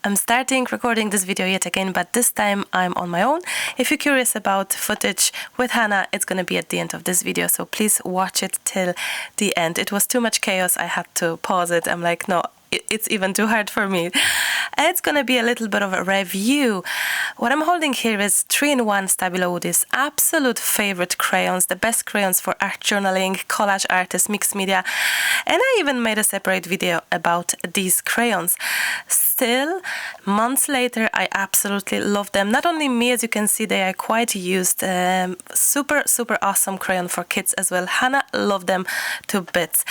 I'm starting recording this video yet again, but this time I'm on my own. If you're curious about footage with Hannah, it's gonna be at the end of this video, so please watch it till the end. It was too much chaos, I had to pause it. I'm like, no, it's even too hard for me. It's gonna be a little bit of a review. What I'm holding here is 3-in-1 Stabilo Woody's absolute favorite crayons, the best crayons for art journaling, collage artists, mixed media, and I even made a separate video about these crayons. Still, months later, I absolutely love them. Not only me, as you can see, they are quite used. Super awesome crayon for kids as well. Hannah loved them to bits.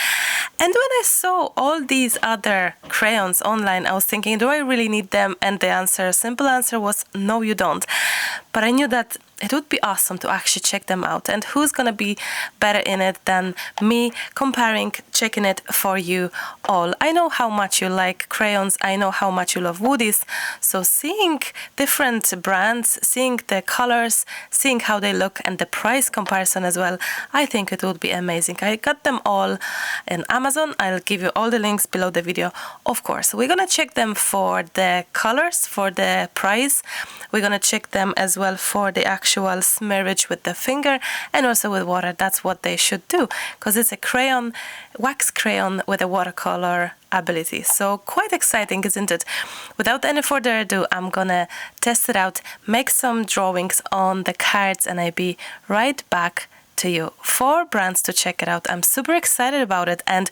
And when I saw all these other crayons online, I was thinking, do I really need them? And the simple answer was, no, you don't. But I knew that it would be awesome to actually check them out. And who's gonna be better in it than me comparing, checking it for you all. I know how much you like crayons. I know how much you love Woody's. So seeing different brands, seeing the colors, seeing how they look, and the price comparison as well, I think it would be amazing. I got them all in Amazon. I'll give you all the links below the video, of course. We're gonna check them for the colors, for the price. We're gonna check them as well for the actual smearage with the finger and also with water. That's what they should do, because it's a crayon, wax crayon with a watercolor ability. So quite exciting, isn't it? Without any further ado, I'm gonna test it out, make some drawings on the cards, and I'll be right back to you. 4 brands to check it out. I'm super excited about it. And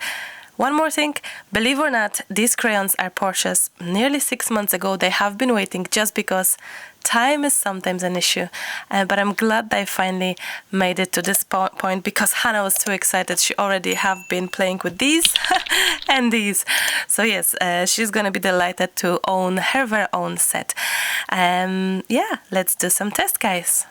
one more thing, believe or not, these crayons are purchased nearly 6 months ago. They have been waiting just because time is sometimes an issue. But I'm glad that I finally made it to this point, because Hannah was too excited. She already have been playing with these and these. So yes, she's gonna be delighted to own her very own set. Yeah, let's do some tests, guys.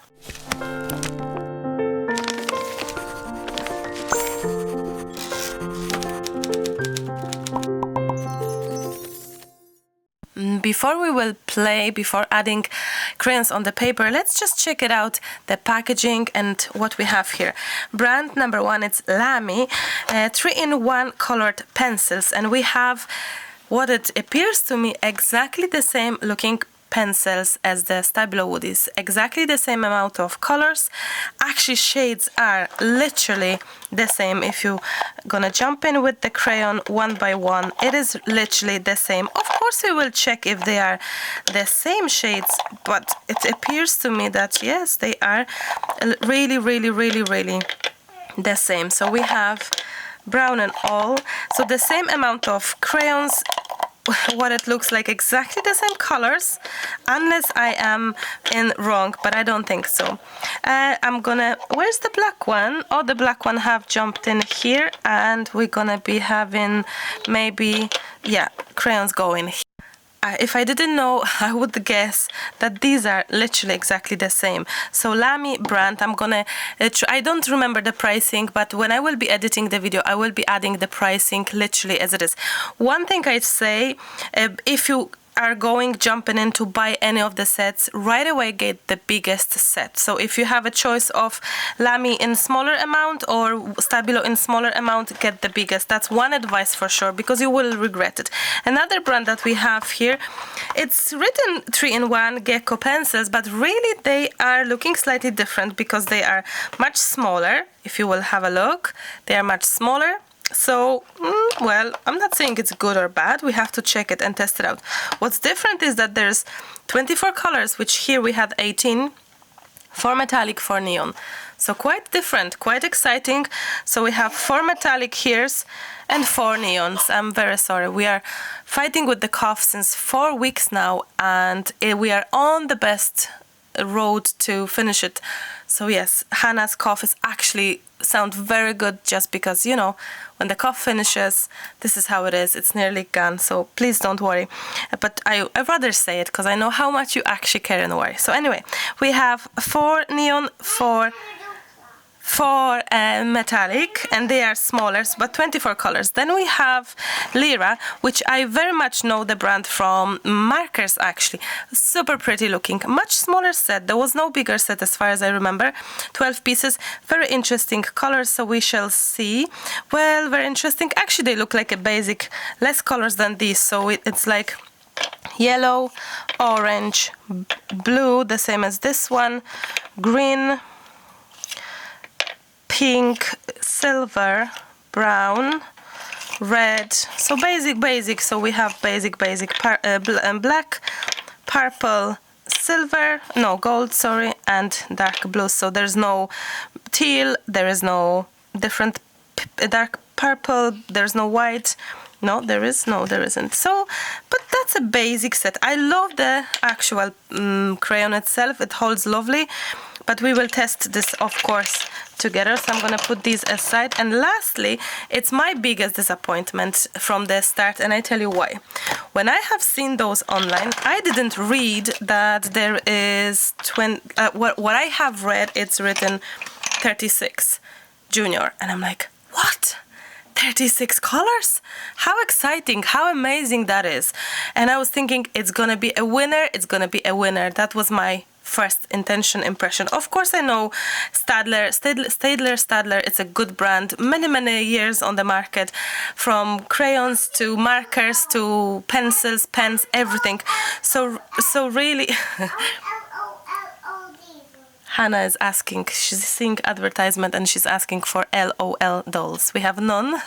Before we will play, before adding crayons on the paper, let's just check it out, the packaging and what we have here. Brand number 1, it's Lamy, 3-in-1 colored pencils, and we have what it appears to me exactly the same looking pencils as the Stabilo Woody's, exactly the same amount of colors. Actually, shades are literally the same. If you gonna jump in with the crayon one by one, it is literally the same. Of course, we will check if they are the same shades, but it appears to me that yes, they are really the same. So we have brown and all, so the same amount of crayons. What it looks like, exactly the same colors, unless I am in wrong, but I don't think so. I'm gonna, where's the black one? Oh, the black one have jumped in here, and we're gonna be having maybe, yeah, crayons going here. If I didn't know, I would guess that these are literally exactly the same. So Lamy brand, I'm gonna, I don't remember the pricing, but when I will be editing the video, I will be adding the pricing literally as it is. One thing I'd say, if you are jumping in to buy any of the sets, right away get the biggest set. So if you have a choice of Lamy in smaller amount or Stabilo in smaller amount, get the biggest. That's one advice for sure, because you will regret it. Another brand that we have here, it's written 3-in-1 gecko pencils, but really they are looking slightly different because they are much smaller. If you will have a look, they are much smaller. So, well, I'm not saying it's good or bad. We have to check it and test it out. What's different is that there's 24 colors, which here we had 18, 4 metallic, 4 neon. So quite different, quite exciting. So we have 4 metallic here's and 4 neons. I'm very sorry. We are fighting with the cough since 4 weeks now, and we are on the best road to finish it. So yes, Hannah's cough is actually sound very good, just because, you know, when the cough finishes, this is how it is. It's nearly gone, so please don't worry. But I'd rather say it because I know how much you actually care and worry. So anyway, we have 4 neon, 4 metallic, and they are smaller, but 24 colors. Then we have Lyra, which I very much know the brand from markers, actually. Super pretty looking, much smaller set. There was no bigger set as far as I remember. 12 pieces, very interesting colors, so we shall see. Well, very interesting. Actually, they look like a basic, less colors than these, so it's like yellow, orange, blue, the same as this one, green, pink, silver, brown, red. So basic. So we have basic, black, purple, silver, no, gold, sorry, and dark blue. So there's no teal, there is no different dark purple, there's no white. No, there isn't. So, but that's a basic set. I love the actual crayon itself. It holds lovely. But we will test this, of course, together. So I'm going to put these aside. And lastly, it's my biggest disappointment from the start. And I tell you why. When I have seen those online, I didn't read that there is... what I have read, it's written 36 Junior. And I'm like, what? 36 colors? How exciting, how amazing that is. And I was thinking it's gonna be a winner, That was my first impression. Of course I know Staedtler, it's a good brand, many years on the market, from crayons to markers to pencils, pens, everything. So really Hannah is asking, she's seeing advertisement and she's asking for LOL dolls. We have none.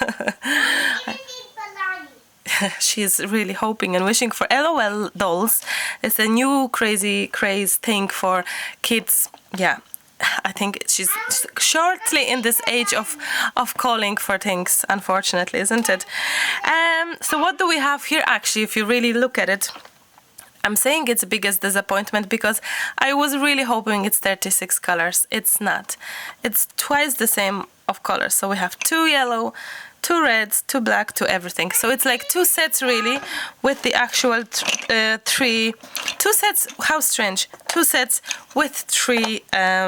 She's really hoping and wishing for LOL dolls. It's a new craze thing for kids. Yeah, I think she's shortly in this age of calling for things, unfortunately, isn't it? So what do we have here actually, if you really look at it? I'm saying it's biggest disappointment because I was really hoping it's 36 colors. It's not. It's twice the same of colors. So we have 2 yellow, 2 reds, 2 black, 2 everything. So it's like 2 sets really with the actual 2 sets. How strange. 2 sets with 3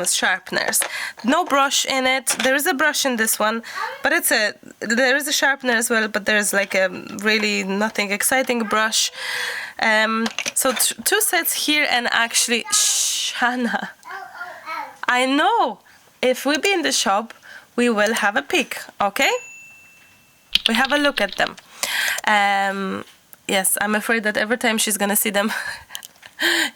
sharpeners. No brush in it. There is a brush in this one, but there is a sharpener as well, but there's like a really nothing exciting brush. So 2 sets here, and actually, Hannah, I know if we be in the shop, we will have a peek, okay? We have a look at them. Yes, I'm afraid that every time she's gonna see them,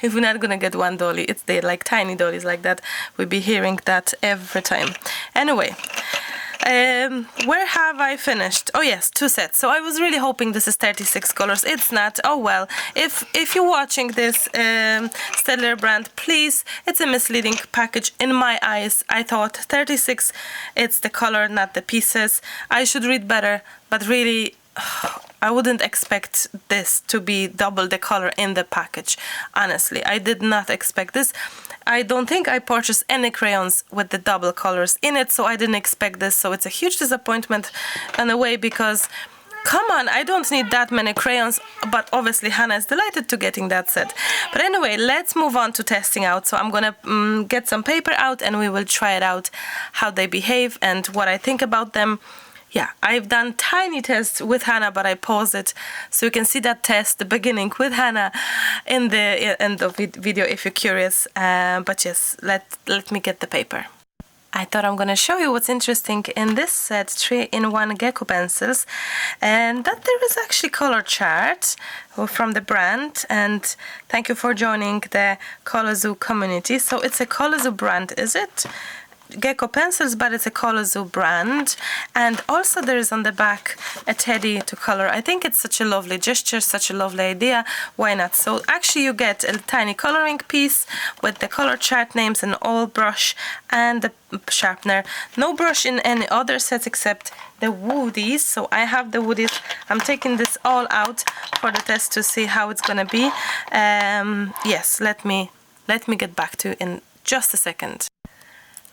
if we're not gonna get one dolly, they're like tiny dollies like that. We'll be hearing that every time. Anyway. Where have I finished? Oh yes, 2 sets. So I was really hoping this is 36 colors. It's not. Oh well. If you're watching this Staedtler brand, please, it's a misleading package in my eyes. I thought 36, it's the color, not the pieces. I should read better, but really, I wouldn't expect this to be double the color in the package. Honestly, I did not expect this. I don't think I purchased any crayons with the double colors in it, so I didn't expect this. So it's a huge disappointment in a way because, come on, I don't need that many crayons, but obviously Hannah is delighted to getting that set. But anyway, let's move on to testing out. So I'm gonna get some paper out and we will try it out, how they behave and what I think about them. Yeah, I've done tiny tests with Hannah, but I paused it so you can see that test, the beginning with Hannah, in the end of the video if you're curious. But yes, let me get the paper. I thought I'm gonna show you what's interesting in this set, 3-in-1 gecko pencils, and that there is actually color chart from the brand. And thank you for joining the Color Zoo community. So it's a Color Zoo brand, is it? Gecko pencils, but it's a Color Zoo brand. And also there is on the back a teddy to color. I think it's such a lovely gesture, such a lovely idea. Why not? So actually you get a tiny coloring piece with the color chart names and all brush and the sharpener. No brush in any other sets except the Woodies. So I have the Woodies. I'm taking this all out for the test to see how it's gonna be. Yes, let me get back to you in just a second.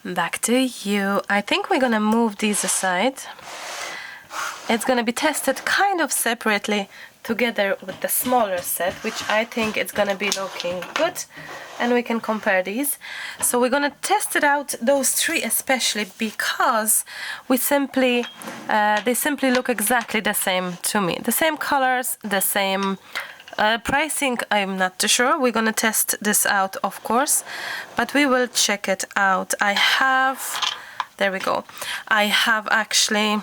Back to you. I think we're gonna move these aside. It's gonna be tested kind of separately together with the smaller set, which I think it's gonna be looking good, and we can compare these. So we're gonna test it out, those 3 especially, because they simply look exactly the same to me. The same colors, the same pricing, I'm not too sure. We're gonna test this out, of course, but we will check it out. There we go. I have actually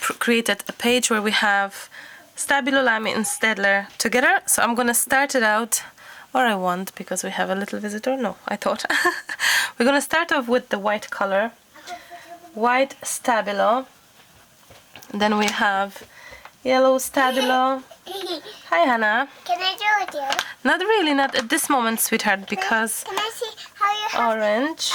created a page where we have Stabilo, Lamy and Staedtler together. So I'm gonna start it out, or I won't because we have a little visitor. No, I thought. We're gonna start off with the white color, white Stabilo. Then we have yellow Stabilo. Hi, Hannah. Can I do it with you? Not really, not at this moment, sweetheart, because Can I see how you have orange.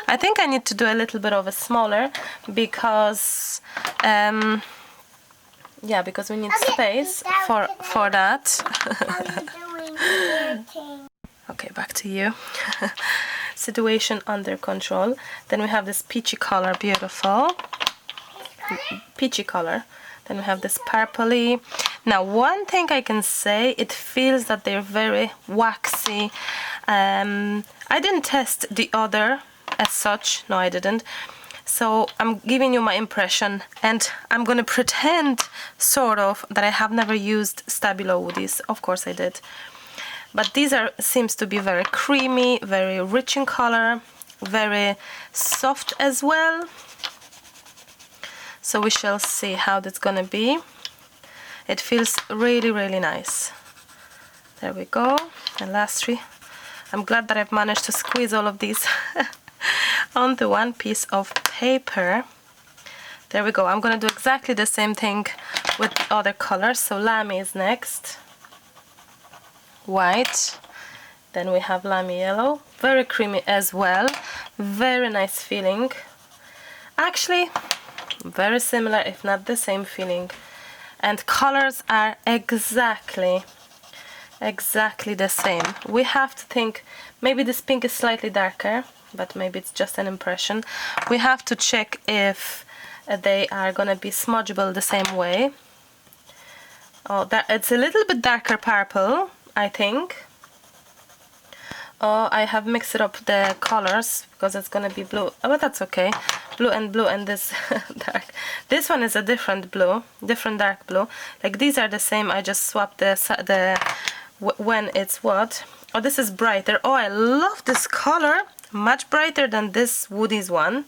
I think I need to do a little bit of a smaller because yeah, because we need space for that. how you doing your thing? Okay, back to you. Situation under control. Then we have this peachy color, beautiful. Peachy color. Then we have this purpley. Now, one thing I can say, it feels that they're very waxy. I didn't test the other as such. No, I didn't. So I'm giving you my impression, and I'm gonna pretend sort of that I have never used Stabilo Woodies. Of course I did. But these seems to be very creamy, very rich in color, very soft as well. So we shall see how that's gonna be. It feels really, really nice. There we go. And last three. I'm glad that I've managed to squeeze all of these onto one piece of paper. There we go. I'm gonna do exactly the same thing with the other colors. So Lamy is next. White. Then we have Lamy yellow. Very creamy as well. Very nice feeling. Actually, very similar, if not the same feeling. And colors are exactly the same. We have to think, maybe this pink is slightly darker, but maybe it's just an impression. We have to check if they are gonna be smudgeable the same way. Oh, it's a little bit darker purple, I think. Oh, I have mixed up the colors because it's gonna be blue. Oh, but that's okay. Blue and this dark. This one is a different blue, different dark blue. Like these are the same. I just swapped when it's what. Oh, this is brighter. Oh, I love this color. Much brighter than this Woody's one.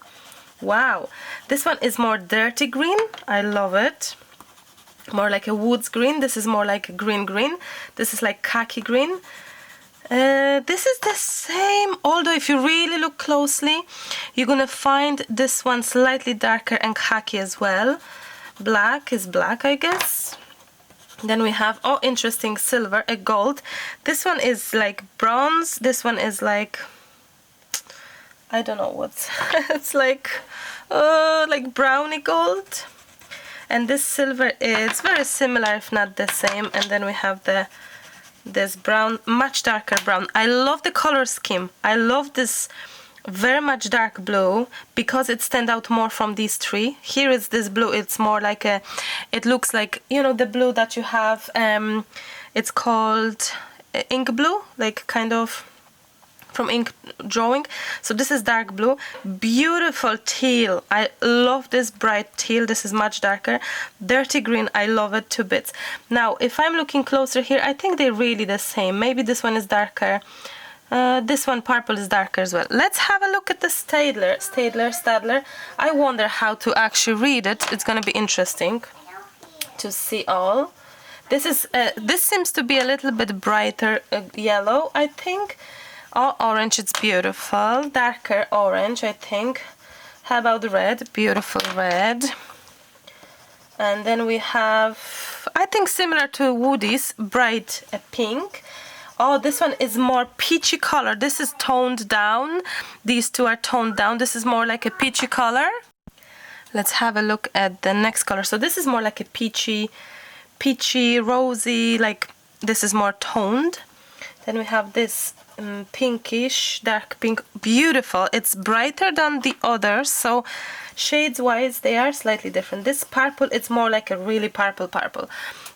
Wow. This one is more dirty green. I love it. More like a woods green. This is more like a green. This is like khaki green. This is the same, although if you really look closely, you're gonna find this one slightly darker and khaki as well. Black is black, I guess. Then we have, oh, interesting, silver, a gold. This one is like bronze. This one is like, I don't know what's, it's like browny gold. And this silver is very similar, if not the same. And then we have this brown, much darker brown. I love the color scheme. I love this very much dark blue because it stands out more from these three. Here is this blue. It's more like a, it looks like, you know, the blue that you have, it's called ink blue, like kind of from ink drawing. So this is dark blue. Beautiful teal. I love this bright teal. This is much darker. Dirty green. I love it to bits. Now, if I'm looking closer here, I think they're really the same. Maybe this one is darker. This one, purple, is darker as well. Let's have a look at the Staedtler. I wonder how to actually read it. It's going to be interesting to see all. This seems to be a little bit brighter yellow, I think. Oh, orange, it's beautiful. Darker orange, I think. How about the red? Beautiful red. And then we have, I think similar to Woody's, bright pink. Oh, this one is more peachy color. This is toned down. These two are toned down. This is more like a peachy color. Let's have a look at the next color. So this is more like a peachy, rosy, like this is more toned. Then we have this pinkish, dark pink, beautiful. It's brighter than the others, so shades wise they are slightly different. This purple, it's more like a really purple.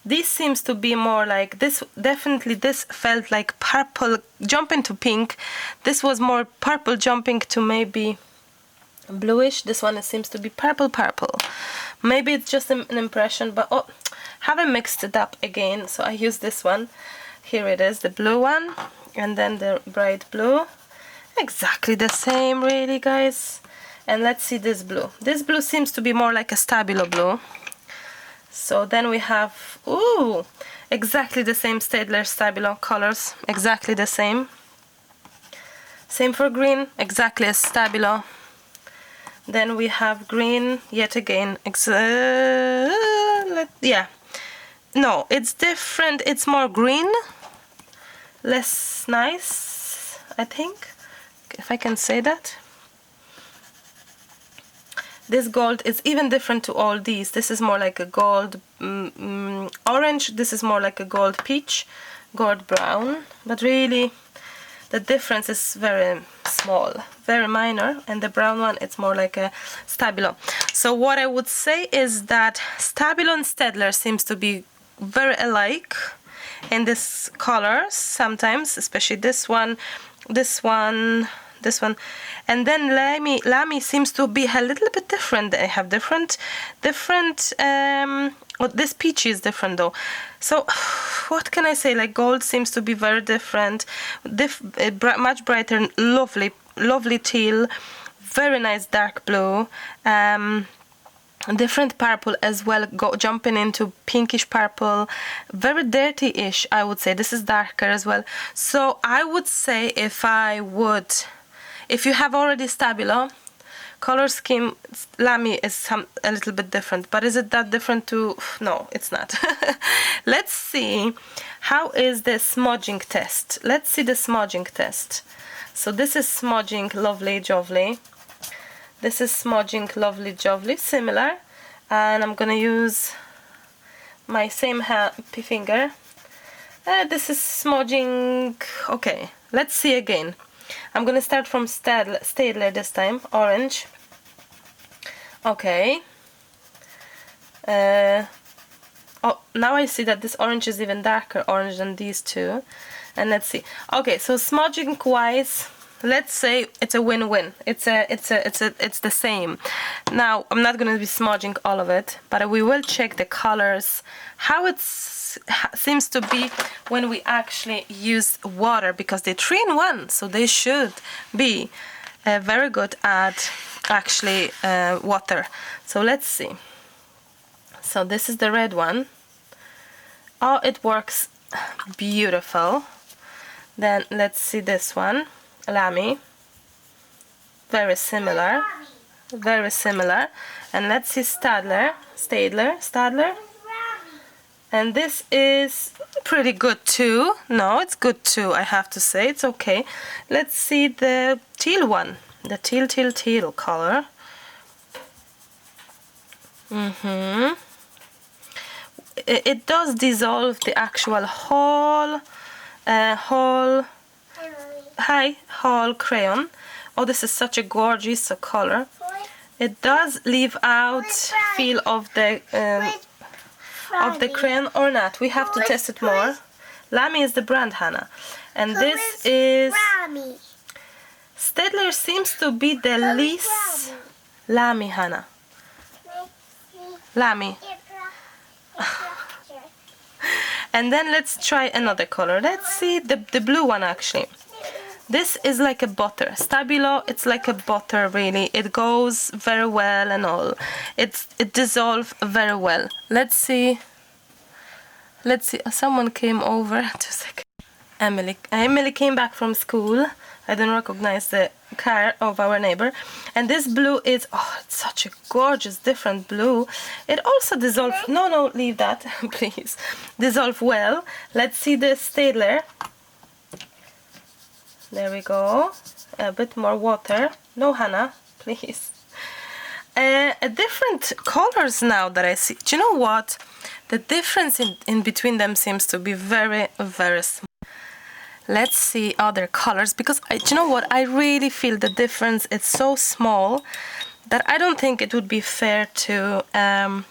This seems to be more like this. Definitely this felt like purple jumping to pink. This was more purple jumping to maybe bluish. This one, it seems to be purple. Maybe it's just an impression, but oh, haven't mixed it up again, so I use this one. Here it is, the blue one, and then the bright blue. Exactly the same, really, guys. And let's see this blue. This blue seems to be more like a Stabilo blue. So then we have, ooh, exactly the same Staedtler Stabilo colors, exactly the same. Same for green, exactly as Stabilo. Then we have green, yet again, yeah. No, it's different, it's more green, less nice, I think, if I can say that. This gold is even different to all these. This is more like a gold orange, this is more like a gold peach, gold brown, but really the difference is very small, very minor, and the brown one, it's more like a Stabilo. So what I would say is that Stabilo and Staedtler seems to be very alike in this colors sometimes, especially this one, this one, this one, and then Lamy seems to be a little bit different. They have different well, this peach is different though. So what can I say, like gold seems to be very different, much brighter, lovely teal, very nice dark blue, different purple as well, jumping into pinkish purple, very dirty-ish, I would say. This is darker as well. So I would say if you have already Stabilo, color scheme, Lamy is a little bit different, but is it that different too? No, it's not. Let's see, how is the smudging test? Let's see the smudging test. So this is smudging lovely jovely. This is smudging lovely jovely, similar, and I'm gonna use my same finger. This is smudging. Okay, let's see again. I'm gonna start from Staedtler this time, orange. Okay. Oh, now I see that this orange is even darker orange than these two. And let's see. Okay, so smudging wise, let's say it's a win-win. It's the same. Now I'm not gonna be smudging all of it, but we will check the colors, how it seems to be when we actually use water, because they're 3-in-1, so they should be very good at actually water. So let's see. So this is the red one. Oh, it works beautiful. Then let's see this one, Lamy. Very similar, very similar. And let's see Staedtler. And this is pretty good too. No, it's good too, I have to say. It's okay. Let's see the teal one, the teal color. It does dissolve the actual whole crayon. Oh, this is such a gorgeous color. It does leave out feel of the crayon or not. We have to test it more. Lamy is the brand, Hannah, and this is Staedtler seems to be the least. Lamy, Hannah. Lamy. And then let's try another color. Let's see the blue one actually. This is like a butter. Stabilo, it's like a butter really. It goes very well and all. It dissolves very well. Let's see. Someone came over. 2 seconds. Emily came back from school. I don't recognize the car of our neighbor. And this blue is, oh, it's such a gorgeous different blue. It also dissolves. No, leave that, please. Dissolve well. Let's see the Staedtler. There we go. A bit more water. No, Hannah, please. Different colors now that I see. Do you know what? The difference in between them seems to be very, very small. Let's see other colors, because do you know what? I really feel the difference. It's so small that I don't think it would be fair to. I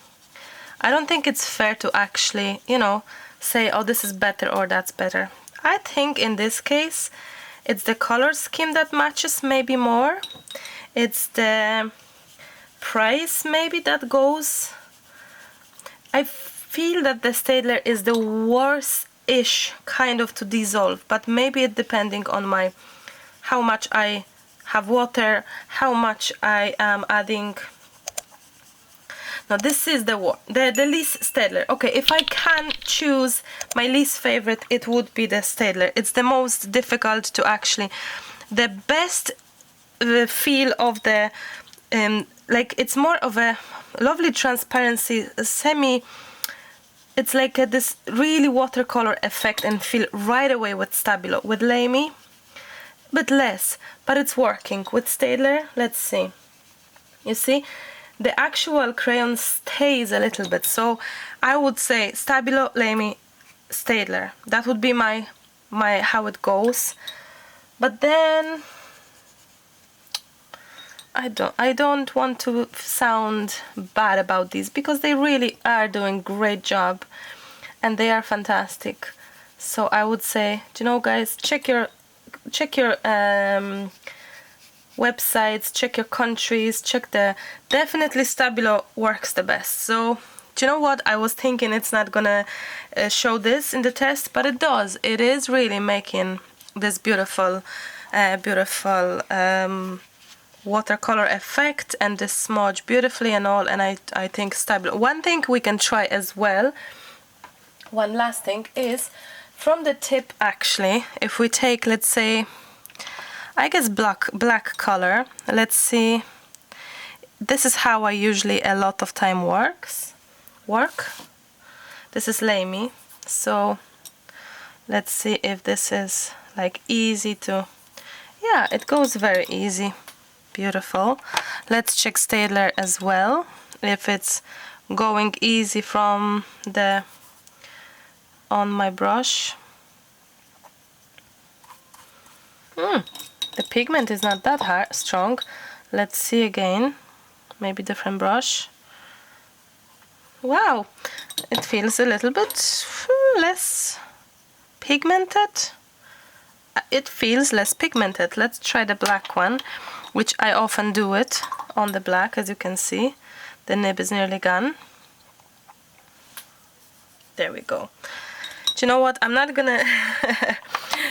don't think it's fair to actually, you know, say, oh, this is better or that's better. I think in this case, it's the color scheme that matches maybe more. It's the price maybe that goes. I feel that the Staedtler is the worst-ish kind of to dissolve, but maybe it depending on my how much have water, how much I am adding. Now this is the least Staedtler. Okay, if I can choose my least favorite, it would be the Staedtler. It's the most difficult to actually, the best feel of the, like it's more of a lovely transparency, it's like this really watercolor effect and feel right away with Stabilo. With Lamy, but less, but it's working. With Staedtler, let's see. You see? The actual crayon stays a little bit, so I would say Stabilo, Lamy, Staedtler. That would be my how it goes. But then I don't want to sound bad about these because they really are doing great job and they are fantastic. So I would say, you know, guys, check your websites, check your countries, check definitely Stabilo works the best. So do you know what, I was thinking it's not gonna show this in the test, but it does. It is really making this beautiful watercolor effect and this smudge beautifully and all. And I think Stabilo. One thing we can try as well, one last thing, is from the tip actually, if we take, let's say, I guess black color. Let's see. This is how I usually a lot of time work. This is Lamy. So let's see if this is like easy to. Yeah, it goes very easy. Beautiful. Let's check Staedtler as well. If it's going easy from the on my brush. The pigment is not that strong. Let's see again. Maybe different brush. Wow, it feels a little bit less pigmented. It feels less pigmented. Let's try the black one, which I often do it on the black, as you can see. The nib is nearly gone. There we go. Do you know what? I'm not gonna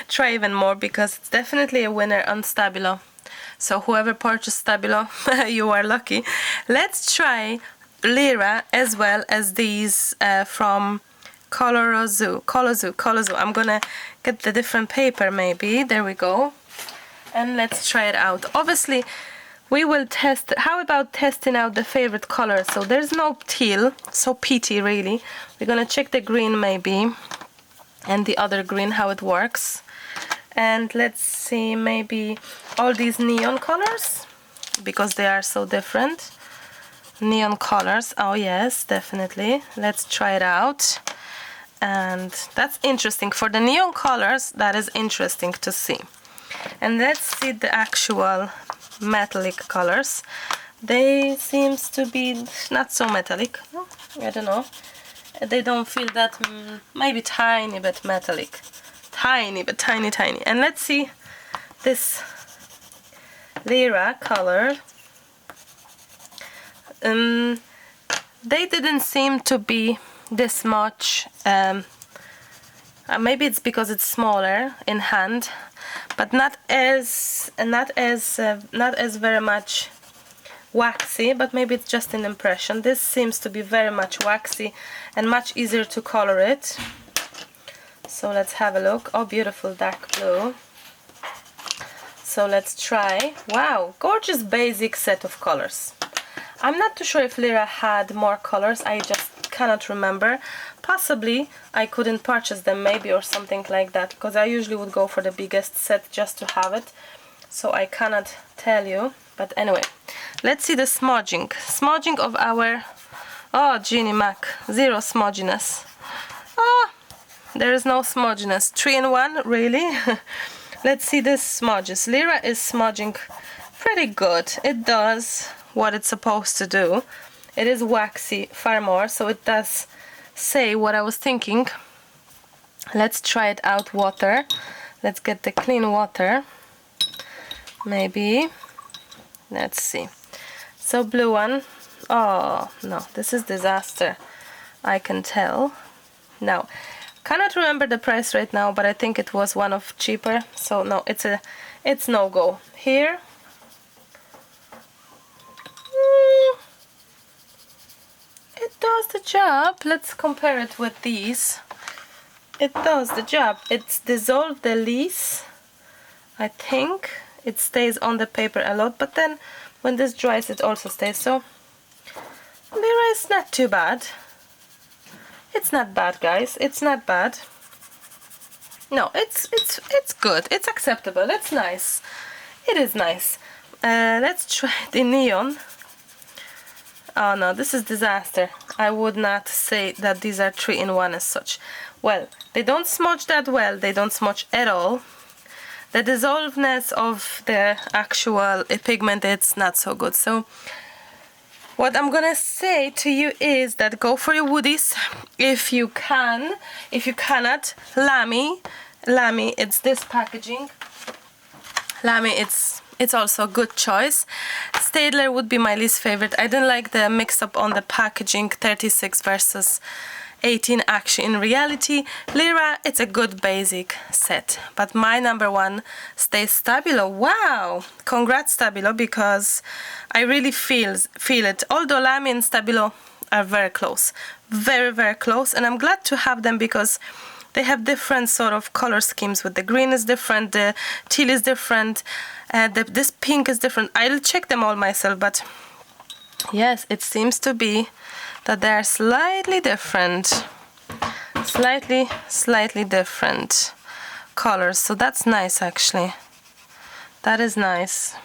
try even more because it's definitely a winner on Stabilo. So whoever purchased Stabilo, you are lucky. Let's try Lyra as well as these from Colorzo. I'm gonna get the different paper maybe. There we go. And let's try it out. Obviously, we will test. How about testing out the favorite color? So there's no teal, so peaty really. We're gonna check the green maybe, and the other green, how it works. And let's see maybe all these neon colors, because they are so different. Neon colors, oh yes, definitely. Let's try it out. And that's interesting. For the neon colors, that is interesting to see. And let's see the actual metallic colors. They seems to be not so metallic. I don't know. They don't feel that, maybe tiny bit metallic. Tiny, but tiny. And let's see this Lyra color. They didn't seem to be this much. Maybe it's because it's smaller in hand, but not as very much waxy. But maybe it's just an impression. This seems to be very much waxy and much easier to color it. So let's have a look. Oh, beautiful dark blue. So let's try. Wow, gorgeous basic set of colors. I'm not too sure if Lyra had more colors. I just cannot remember. Possibly I couldn't purchase them maybe or something like that, because I usually would go for the biggest set just to have it. So I cannot tell you. But anyway, let's see the smudging. Smudging of our... Oh, Jeannie Mac. Zero smudginess. Oh, there is no smudginess. 3-in-1, really? Let's see this smudges. Lyra is smudging pretty good. It does what it's supposed to do. It is waxy far more, so it does say what I was thinking. Let's try it out water. Let's get the clean water. Maybe. Let's see. So blue one. Oh no, this is disaster. I can tell. Now, cannot remember the price right now, but I think it was one of cheaper. So no, it's no go. Here, the job. Let's compare it with these. It does the job. It's dissolved the lease. I think it stays on the paper a lot, but then when this dries it also stays. So Lyra is not too bad. It's not bad, guys. It's not bad. No, it's good. It's acceptable. It's nice. It is nice. Let's try the neon. Oh no, this is disaster. I would not say that these are 3-in-1 as such. Well, they don't smudge that well. They don't smudge at all. The dissolvedness of the actual pigment, it's not so good. So what I'm gonna say to you is that go for your woodies if you can. If you cannot, Lamy, it's this packaging. Lamy, it's also a good choice. Staedtler would be my least favorite. I didn't like the mix-up on the packaging, 36 versus 18 actually in reality. Lyra, it's a good basic set. But my number one stays Stabilo. Wow! Congrats Stabilo, because I really feel it. Although Lamy and Stabilo are very close. Very, very close. And I'm glad to have them because they have different sort of color schemes. With the green is different, the teal is different, this pink is different. I'll check them all myself, but yes, it seems to be that they are slightly different. Slightly different colors. So that's nice actually. That is nice.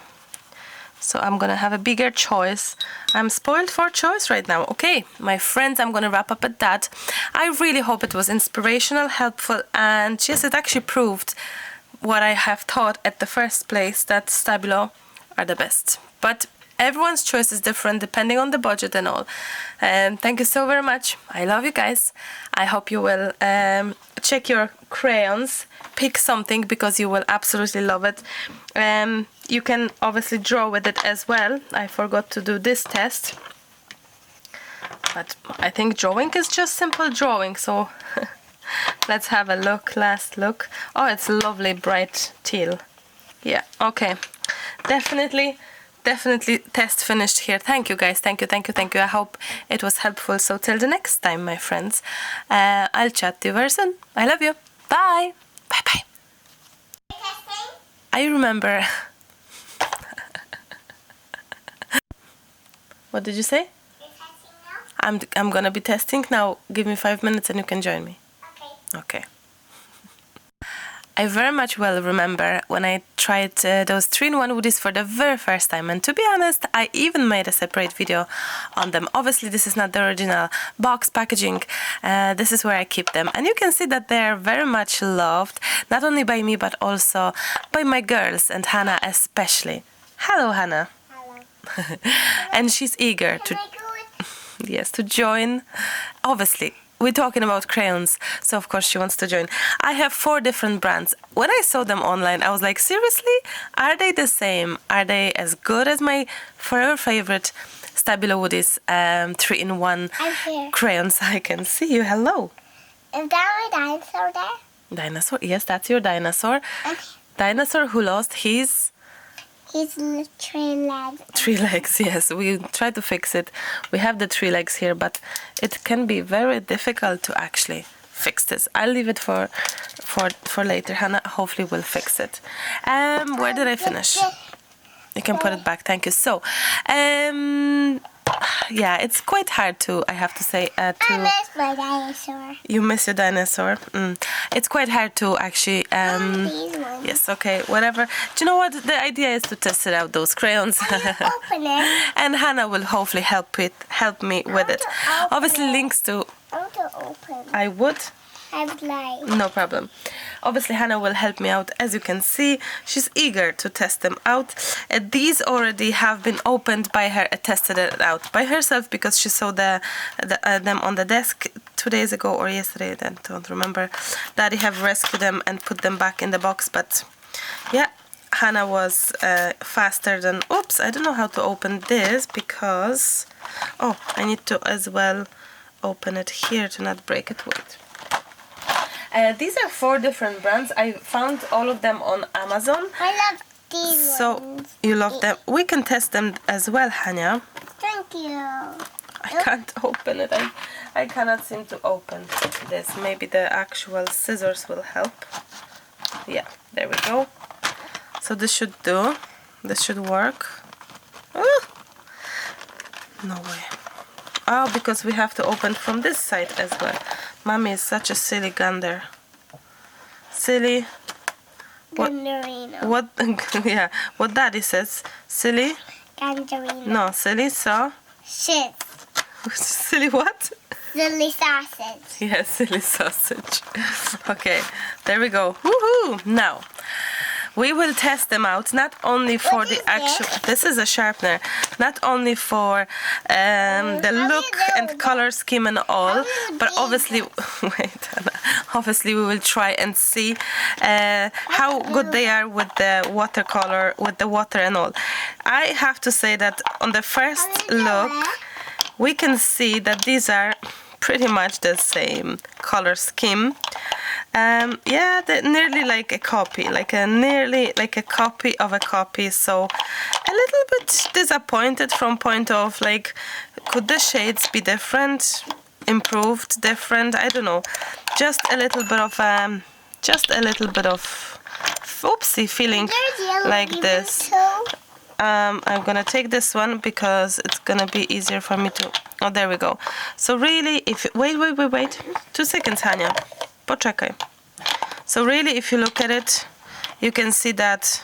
So I'm gonna have a bigger choice. I'm spoiled for choice right now. Okay, my friends, I'm gonna wrap up at that. I really hope it was inspirational, helpful, and yes, it actually proved what I have thought at the first place, that Stabilo are the best. But everyone's choice is different depending on the budget and all. And thank you so very much. I love you guys. I hope you will check your crayons, pick something because you will absolutely love it. You can obviously draw with it as well. I forgot to do this test, but I think drawing is just simple drawing. So let's have a look, last look. Oh, it's lovely bright teal. Yeah, okay, definitely test finished here. Thank you guys, thank you. I hope it was helpful. So till the next time, my friends, I'll chat to you very soon. I love you. Bye bye. I remember. What did you say? You're testing now? I'm gonna be testing now. Give me 5 minutes and you can join me. Okay. I very much well remember when I tried those 3-in-1 woodies for the very first time, and to be honest, I even made a separate video on them. Obviously this is not the original box packaging, this is where I keep them, and you can see that they're very much loved, not only by me but also by my girls, and Hannah especially. Hello Hannah. Hello. And she's eager to, yes, to join. Obviously we're talking about crayons, so of course she wants to join. I have 4 different brands. When I saw them online, I was like, seriously? Are they the same? Are they as good as my forever favorite Stabilo Woody's 3-in-1 crayons? I can see you. Hello. Is that my dinosaur there? Dinosaur? Yes, that's your dinosaur. Okay. Dinosaur who lost his... He's 3 legs. 3 legs, yes. We try to fix it. We have the 3 legs here, but it can be very difficult to actually fix this. I'll leave it for later. Hannah hopefully will fix it. Where did I finish? You can put it back. Thank you. So, yeah, it's quite hard to, I have to say, I miss my dinosaur. You miss your dinosaur? It's quite hard to actually, These ones. yes, okay, whatever. Do you know what? The idea is to test it out, those crayons. Open it. And Hannah will hopefully help me with it. Obviously links to... I want to open. I would? I would like. No problem. Obviously Hannah will help me out. As you can see, she's eager to test them out. These already have been opened by her, tested it out by herself because she saw them on the desk 2 days ago or yesterday, I don't remember. Daddy have rescued them and put them back in the box, but yeah, Hannah was faster than... Oops, I don't know how to open this because... Oh, I need to as well open it here to not break it. Wait. These are 4 different brands. I found all of them on Amazon. I love these So ones. you love them. We can test them as well, Hanya. Thank you. I can't open it. I cannot seem to open this. Maybe the actual scissors will help. Yeah, there we go. So this should do. This should work. Oh, no way. Oh, because we have to open from this side as well. Mommy is such a silly gander. Silly. What? Yeah. What Daddy says. Silly. Gandarino. No, silly. So. Shit. Silly what? Silly sausage. Yes, silly sausage. Okay, there we go. Woohoo! Now, we will test them out, not only for What the is actual... this? This is a sharpener. Not only for the look and color scheme and all, but obviously... Wait, Anna. Obviously, we will try and see how good they are with the watercolor, with the water and all. I have to say that on the first look, we can see that these are pretty much the same color scheme. Yeah, they're nearly like a copy, nearly like a copy of a copy. So a little bit disappointed from point of like, could the shades be different, improved, different? I don't know. Just a little bit of oopsie feeling like this. I'm gonna take this one because it's gonna be easier for me to... Oh, there we go. So really, if... Wait. 2 seconds, Hania. Poczekaj. So really, if you look at it, you can see that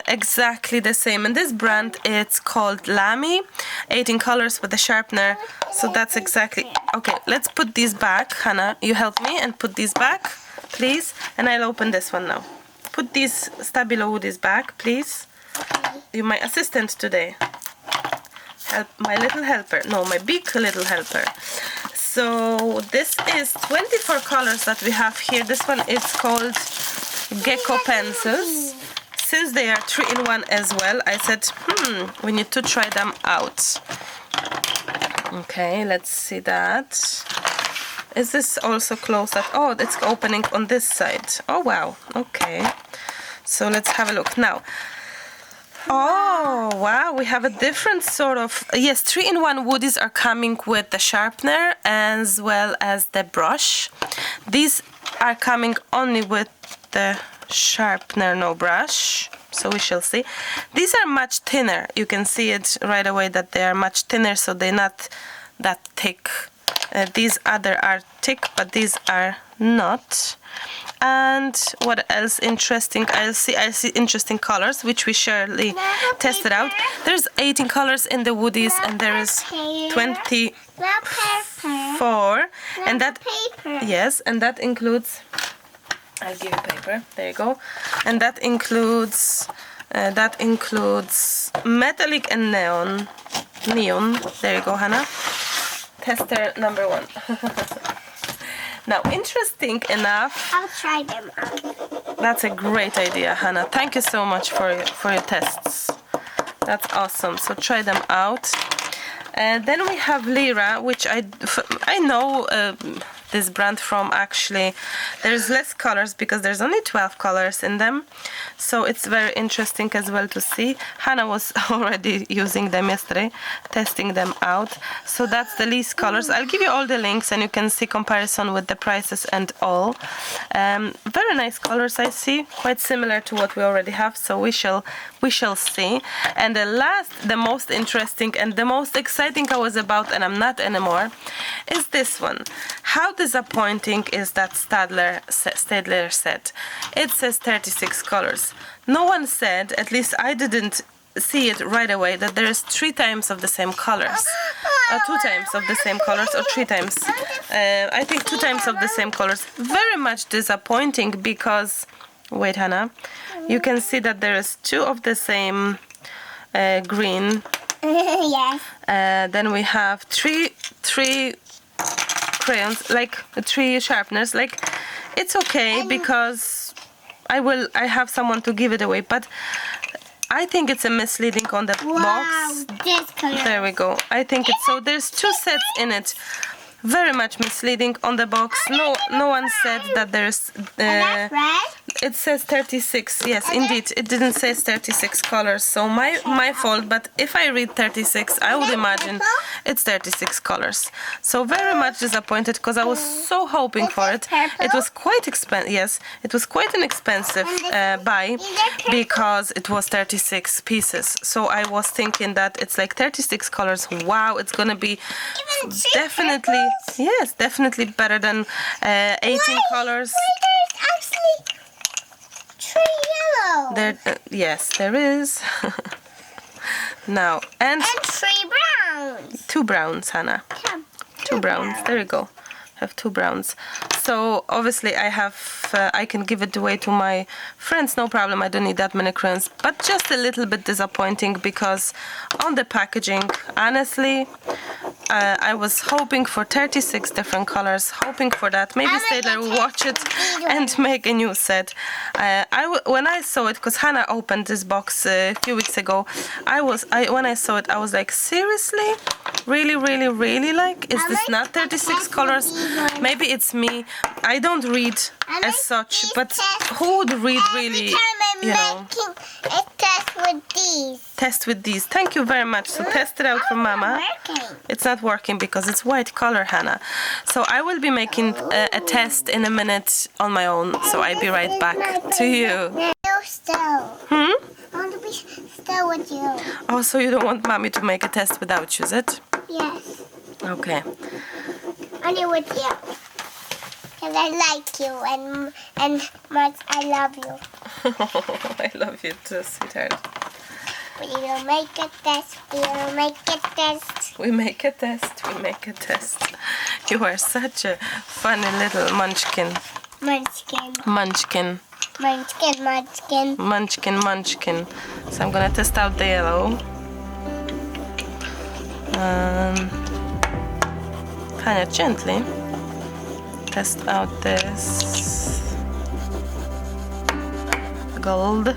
exactly the same. And this brand, it's called Lamy. 18 colors with a sharpener. So that's exactly... Okay, let's put these back. Hannah, you help me and put these back, please. And I'll open this one now. Put these Stabilo Woodies back, please. You're my assistant today. Help, my little helper. No, my big little helper. So this is 24 colors that we have here. This one is called Gecko pencils. Since they are 3-in-1 as well, I said, we need to try them out. Okay, let's see that. Is this also closed? Oh, it's opening on this side. Oh, wow. Okay. So let's have a look now. Oh, wow, we have a different sort of... Yes, 3-in-1 woodies are coming with the sharpener as well as the brush. These are coming only with the sharpener, no brush. So we shall see. These are much thinner. You can see it right away that they are much thinner, so they're not that thick. These other are thick, but these are not. And what else interesting? I see interesting colors, which we surely tested out. There's 18 colors in the woodies, and there is 24. And that, yes, and that includes... I'll give you paper. There you go. And that includes metallic and neon. There you go, Hannah. Tester number 1. Now, interesting enough... I'll try them out. That's a great idea, Hannah. Thank you so much for your tests. That's awesome. So try them out. Then we have Lyra, which I know this brand from, actually. There's less colors because there's only 12 colors in them. So it's very interesting as well to see. Hannah was already using them yesterday, testing them out. So that's the least colors. I'll give you all the links and you can see comparison with the prices and all. Very nice colors, I see. Quite similar to what we already have. So we shall see. And the most interesting and the most exciting I was about, and I'm not anymore, is this one. How disappointing is that Staedtler set? It says 36 colors. No one said, at least I didn't see it right away, that there is 3 times of the same colors. 2 times of the same colors, or 3 times. I think 2 times of the same colors. Very much disappointing because, wait, Hannah, you can see that there is 2 of the same green. Yes. Then we have three crayons, like 3 sharpeners. Like, it's okay because I have someone to give it away, but I think it's a misleading on the box. Wow, this color. There we go. I think it's so. There's 2 sets in it. Very much misleading on the box. No one said that there's. That's red. it says 36. Yes, indeed, it didn't say 36 colors. So my fault. But if I read 36, I would imagine it's 36 colors. So very much disappointed because I was so hoping for it. It was quite expensive. Yes, it was quite an expensive buy because it was 36 pieces. So I was thinking that it's like 36 colors. Wow, it's gonna be definitely, yes, definitely better than 18 colors. There's actually 3 yellow. There, yes, there is. Now, and 3 browns. 2 browns, Hannah. Yeah, 2 browns. There you go. Have 2 browns. So obviously I can give it away to my friends, no problem. I don't need that many crayons, but just a little bit disappointing because on the packaging, honestly, I was hoping for 36 different colors, hoping for that. Maybe Staedtler will watch it and make a new set. When I saw it, because Hannah opened this box a few weeks ago, when I saw it, I was like, seriously? Really, really, really? Like, is this not 36 colors? Maybe it's me. I don't read as such, but who would read really, you know? Making a test with these. Test with these. Thank you very much. So test it out for Mama. It's not working because it's white color, Hannah. So I will be making a test in a minute on my own. So I'll be right back to you. Still. Hmm? I want to be still with you. Oh, so you don't want Mommy to make a test without you, is it? Yes. Okay. Only with you. Because I like you and much I love you. I love you too, sweetheart. We will make a test. We will make a test. We make a test. We make a test. You are such a funny little munchkin. Munchkin. Munchkin. Munchkin. Munchkin. Munchkin, munchkin. So I'm gonna test out the yellow. Kind of gently. Test out this gold.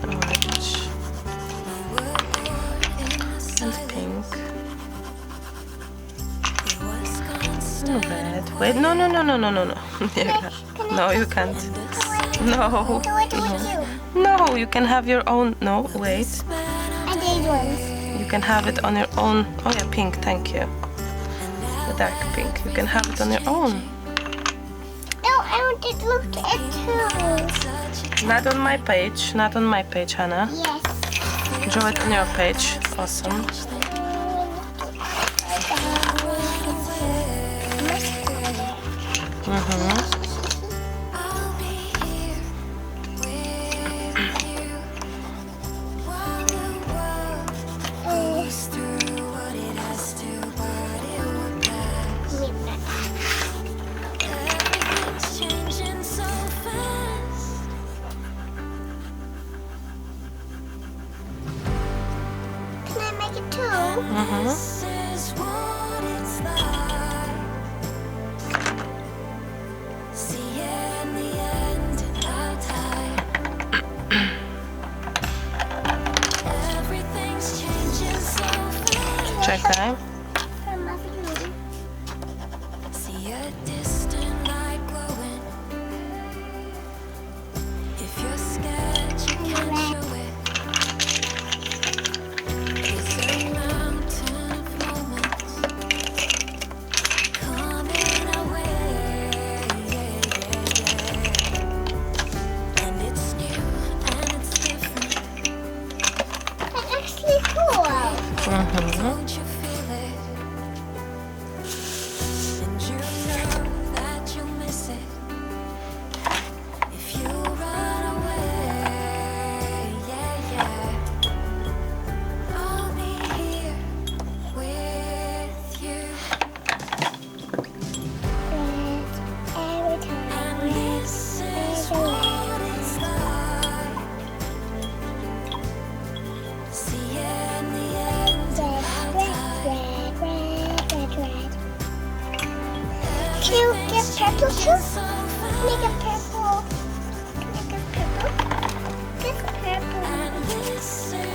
Orange. And pink. And red. Wait, no. No, you can't. No. No, you can have your own. No, wait. I did one. You can have it on your own. Oh yeah, pink, thank you. The dark pink. You can have it on your own. No, I want to look at it too. Not on my page. Not on my page, Hannah. Yes. Draw it on your page. Awesome. This is what it's like. See in the end how tight. Everything's changing so fast. Czekaj. See a distant light glowing. If you're scared, you can't show it. It's a mountain of moments coming our way. And it's new and it's different. That's actually cool. Don't you feel it? And you know that you'll miss it if you run away. I'll be here with you. Every time. And this is what it's like. See in the end how tight. Red. Can you get purple too? Make a purple. Make a purple. This purple. And this is